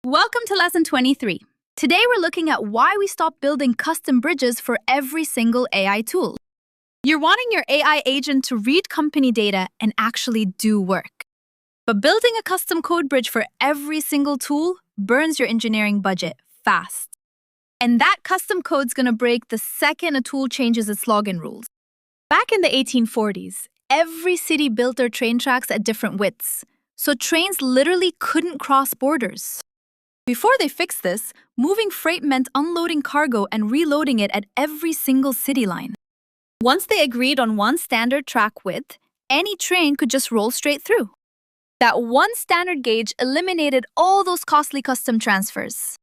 Welcome to Lesson 23. Today we're looking at why we stopped building custom bridges for every single AI tool. You're wanting your AI agent to read company data and actually do work. But building a custom code bridge for every single tool burns your engineering budget fast. And that custom code's gonna break the second a tool changes its login rules. Back in the 1840s, every city built their train tracks at different widths, so trains literally couldn't cross borders. Before they fixed this, moving freight meant unloading cargo and reloading it at every single city line. Once they agreed on one standard track width, any train could just roll straight through. That one standard gauge eliminated all those costly custom transfers.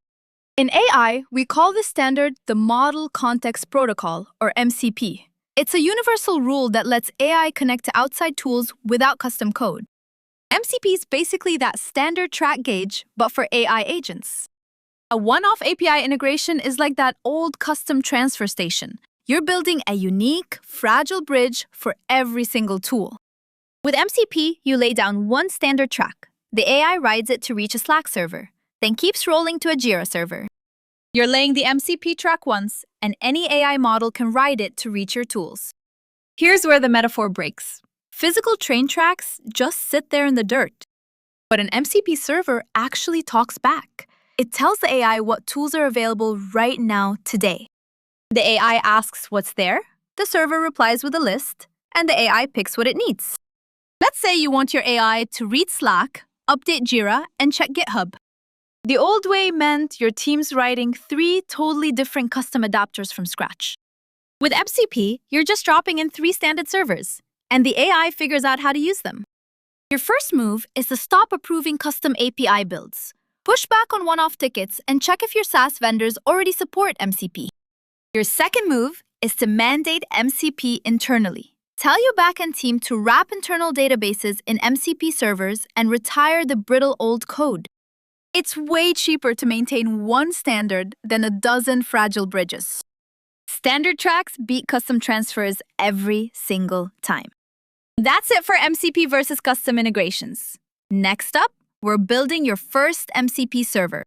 In AI, we call this standard the Model Context Protocol, or MCP. It's a universal rule that lets AI connect to outside tools without custom code. MCP is basically that standard track gauge, but for AI agents. A one-off API integration is like that old custom transfer station. You're building a unique, fragile bridge for every single tool. With MCP, you lay down one standard track. The AI rides it to reach a Slack server, then keeps rolling to a Jira server. You're laying the MCP track once, and any AI model can ride it to reach your tools. Here's where the metaphor breaks. Physical train tracks just sit there in the dirt. But an MCP server actually talks back. It tells the AI what tools are available right now, today. The AI asks what's there, the server replies with a list, and the AI picks what it needs. Let's say you want your AI to read Slack, update Jira, and check GitHub. The old way meant your team's writing 3 totally different custom adapters from scratch. With MCP, you're just dropping in 3 standard servers, and the AI figures out how to use them. Your first move is to stop approving custom API builds. Push back on one-off tickets and check if your SaaS vendors already support MCP. Your second move is to mandate MCP internally. Tell your backend team to wrap internal databases in MCP servers and retire the brittle old code. It's way cheaper to maintain one standard than a dozen fragile bridges. Standard tracks beat custom transfers every single time. That's it for MCP versus custom integrations. Next up, we're building your first MCP server.